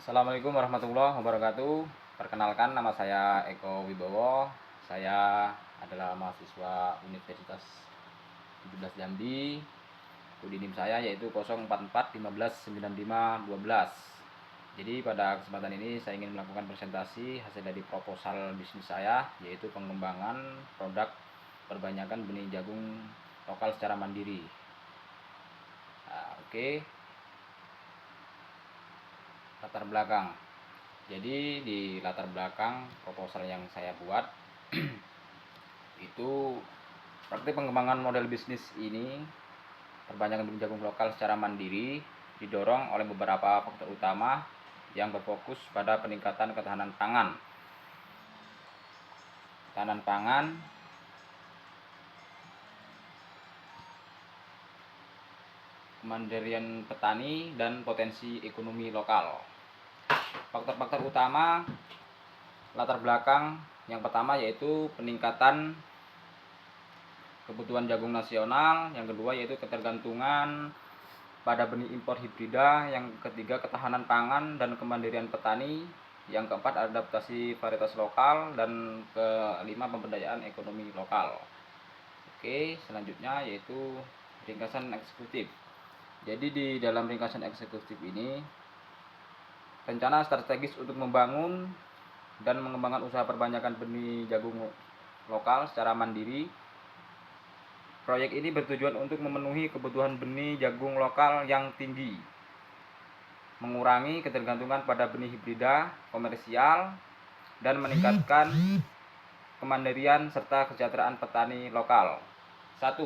Assalamualaikum warahmatullahi wabarakatuh. Perkenalkan, nama saya Eko Wibowo. Saya adalah mahasiswa Universitas 17 Jambi. Kode NIM saya yaitu 044159512. Jadi pada kesempatan ini saya ingin melakukan presentasi hasil dari proposal bisnis saya, yaitu pengembangan produk perbanyakan benih jagung lokal secara mandiri. Oke. Latar belakang. Jadi di latar belakang proposal yang saya buat itu praktik pengembangan model bisnis ini perbanyakan benih jagung lokal secara mandiri didorong oleh beberapa faktor utama yang berfokus pada peningkatan ketahanan pangan. Kemandirian petani dan potensi ekonomi lokal. Faktor-faktor utama latar belakang yang pertama yaitu peningkatan kebutuhan jagung nasional, yang kedua yaitu ketergantungan pada benih impor hibrida, yang ketiga ketahanan pangan dan kemandirian petani, yang keempat adaptasi varietas lokal, dan kelima pemberdayaan ekonomi lokal. Oke, selanjutnya yaitu ringkasan eksekutif. Jadi di dalam ringkasan eksekutif ini rencana strategis untuk membangun dan mengembangkan usaha perbanyakan benih jagung lokal secara mandiri. Proyek ini bertujuan untuk memenuhi kebutuhan benih jagung lokal yang tinggi, mengurangi ketergantungan pada benih hibrida komersial, dan meningkatkan kemandirian serta kesejahteraan petani lokal. 1.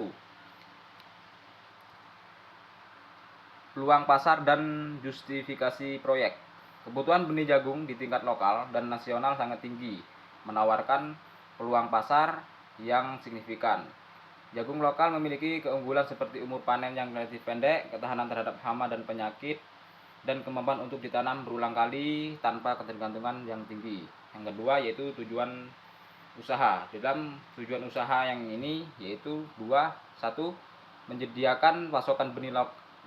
Peluang pasar dan justifikasi proyek. Kebutuhan benih jagung di tingkat lokal dan nasional sangat tinggi, menawarkan peluang pasar yang signifikan. Jagung lokal memiliki keunggulan seperti umur panen yang relatif pendek, ketahanan terhadap hama dan penyakit, dan kemampuan untuk ditanam berulang kali tanpa ketergantungan yang tinggi. Yang kedua yaitu tujuan usaha. Dalam tujuan usaha yang ini yaitu 1. Menyediakan pasokan benih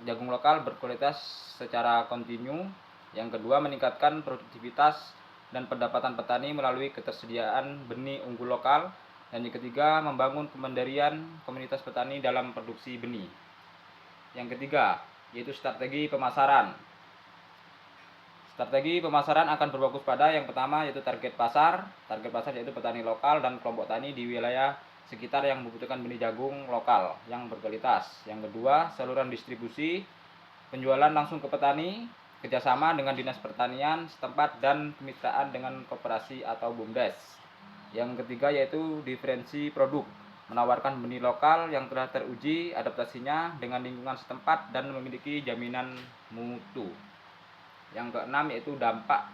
jagung lokal berkualitas secara kontinu. Yang kedua, meningkatkan produktivitas dan pendapatan petani melalui ketersediaan benih unggul lokal. Dan yang ketiga, membangun kemandirian komunitas petani dalam produksi benih. Yang ketiga, yaitu strategi pemasaran. Strategi pemasaran akan berfokus pada yang pertama yaitu target pasar. Target pasar yaitu petani lokal dan kelompok tani di wilayah sekitar yang membutuhkan benih jagung lokal yang berkualitas. Yang kedua, saluran distribusi, penjualan langsung ke petani, kerjasama dengan dinas pertanian setempat, dan kemitraan dengan koperasi atau BUMDes. Yang ketiga yaitu diferensi produk, menawarkan benih lokal yang telah teruji adaptasinya dengan lingkungan setempat dan memiliki jaminan mutu. Yang keenam yaitu dampak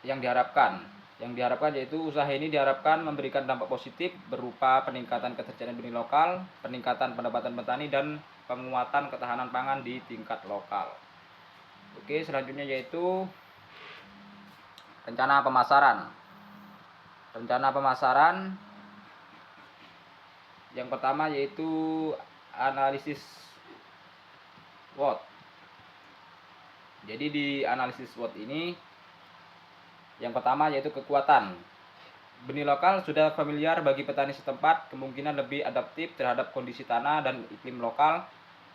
yang diharapkan. Yang diharapkan yaitu usaha ini diharapkan memberikan dampak positif berupa peningkatan ketersediaan benih lokal, peningkatan pendapatan petani, dan penguatan ketahanan pangan di tingkat lokal. Oke, selanjutnya yaitu rencana pemasaran. Rencana pemasaran yang pertama yaitu analisis SWOT. Jadi di analisis SWOT ini yang pertama yaitu kekuatan. Benih lokal sudah familiar bagi petani setempat, kemungkinan lebih adaptif terhadap kondisi tanah dan iklim lokal.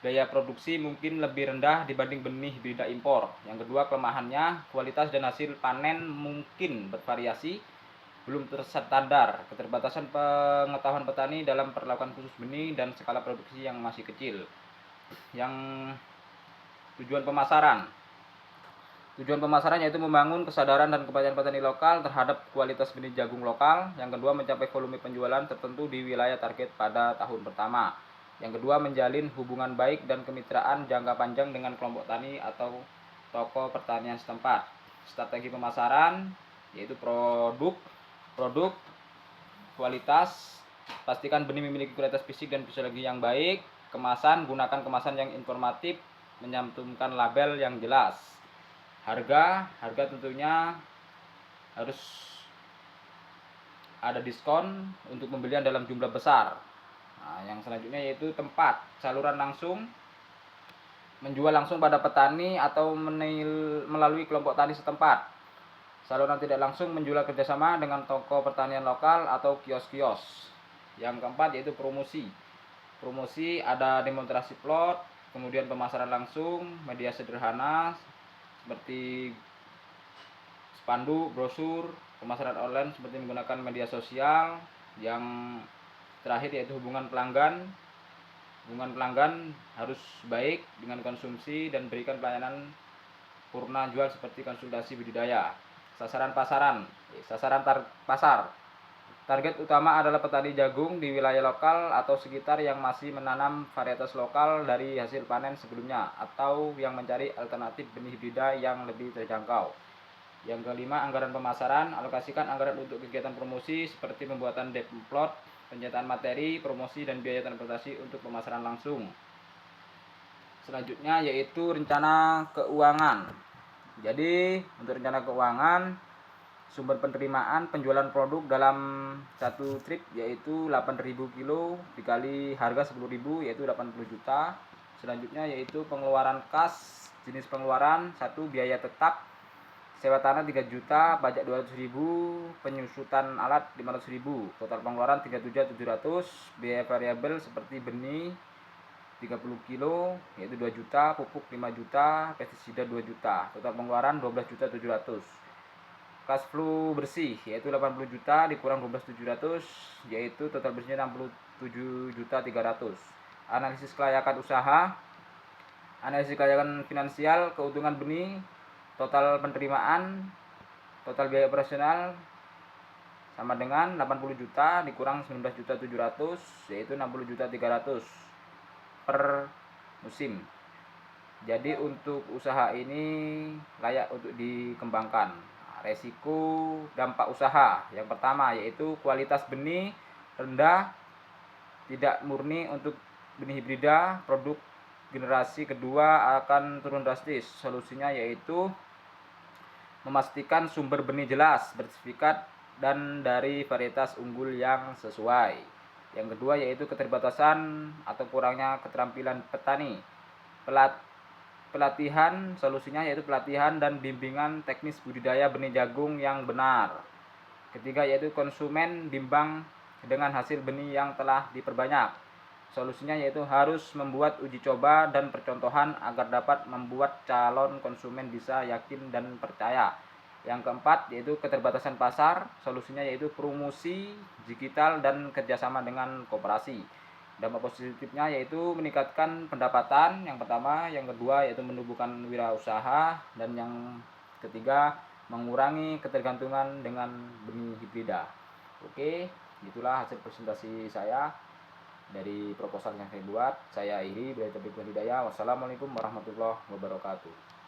Biaya produksi mungkin lebih rendah dibanding benih hibrida impor. Yang kedua, kelemahannya, kualitas dan hasil panen mungkin bervariasi, belum terstandar, keterbatasan pengetahuan petani dalam perlakuan khusus benih, dan skala produksi yang masih kecil. Yang tujuan pemasaran. Tujuan pemasaran yaitu membangun kesadaran dan kepercayaan petani lokal terhadap kualitas benih jagung lokal. Yang kedua, mencapai volume penjualan tertentu di wilayah target pada tahun pertama. Yang kedua, menjalin hubungan baik dan kemitraan jangka panjang dengan kelompok tani atau toko pertanian setempat. Strategi pemasaran yaitu produk, kualitas, pastikan benih memiliki kualitas fisik dan fisiologi yang baik. Kemasan, gunakan kemasan yang informatif, menyantumkan label yang jelas. Harga tentunya harus ada diskon untuk pembelian dalam jumlah besar. Nah, yang selanjutnya yaitu tempat, saluran langsung, menjual langsung pada petani atau melalui kelompok tani setempat. Saluran tidak langsung menjual kerjasama dengan toko pertanian lokal atau kios-kios. Yang keempat yaitu promosi. Promosi ada demonstrasi plot, kemudian pemasaran langsung, media sederhana seperti spanduk, brosur, pemasaran online seperti menggunakan media sosial. Yang terakhir yaitu hubungan pelanggan. Hubungan pelanggan harus baik dengan konsumsi dan berikan pelayanan purna jual seperti konsultasi budidaya. Sasaran pasar. Target utama adalah petani jagung di wilayah lokal atau sekitar yang masih menanam varietas lokal dari hasil panen sebelumnya atau yang mencari alternatif benih hibrida yang lebih terjangkau. Yang kelima, anggaran pemasaran. Alokasikan anggaran untuk kegiatan promosi seperti pembuatan demplot, pencetaan materi, promosi, dan biaya transportasi untuk pemasaran langsung. Selanjutnya yaitu rencana keuangan. Jadi untuk rencana keuangan, sumber penerimaan penjualan produk dalam satu trip yaitu 8.000 kilo dikali harga 10.000 yaitu 80 juta. Selanjutnya yaitu pengeluaran kas. Jenis pengeluaran: 1. Biaya tetap, sewa tanah 3 juta, pajak 200.000, penyusutan alat 500.000. Total pengeluaran 37.700. Biaya variabel seperti benih 30 kilo yaitu 2 juta, pupuk 5 juta, pestisida 2 juta. Total pengeluaran 12.700. Cash flow bersih yaitu 80 juta dikurang 12.700 yaitu total bersihnya 67.300. Analisis kelayakan usaha. Analisis kelayakan finansial, keuntungan benih, total penerimaan, total biaya operasional sama dengan 80 juta dikurang 19.700 yaitu 60.300 per musim. Jadi untuk usaha ini layak untuk dikembangkan. Resiko dampak usaha. Yang pertama yaitu kualitas benih rendah, tidak murni untuk benih hibrida. Produk generasi kedua akan turun drastis. Solusinya yaitu memastikan sumber benih jelas, bersertifikat, dan dari varietas unggul yang sesuai. Yang kedua yaitu keterbatasan atau kurangnya keterampilan petani. Pelatihan, solusinya yaitu pelatihan dan bimbingan teknis budidaya benih jagung yang benar. Ketiga yaitu konsumen bimbang dengan hasil benih yang telah diperbanyak. Solusinya yaitu harus membuat uji coba dan percontohan agar dapat membuat calon konsumen bisa yakin dan percaya. Yang keempat yaitu keterbatasan pasar. Solusinya yaitu promosi digital dan kerjasama dengan koperasi. Dampak positifnya yaitu meningkatkan pendapatan yang pertama, yang kedua yaitu menumbuhkan wirausaha, dan yang ketiga mengurangi ketergantungan dengan benih hibrida. Oke, itulah hasil presentasi saya dari proposal yang saya buat. Saya Iri dari Topik Budidaya. Wassalamualaikum warahmatullahi wabarakatuh.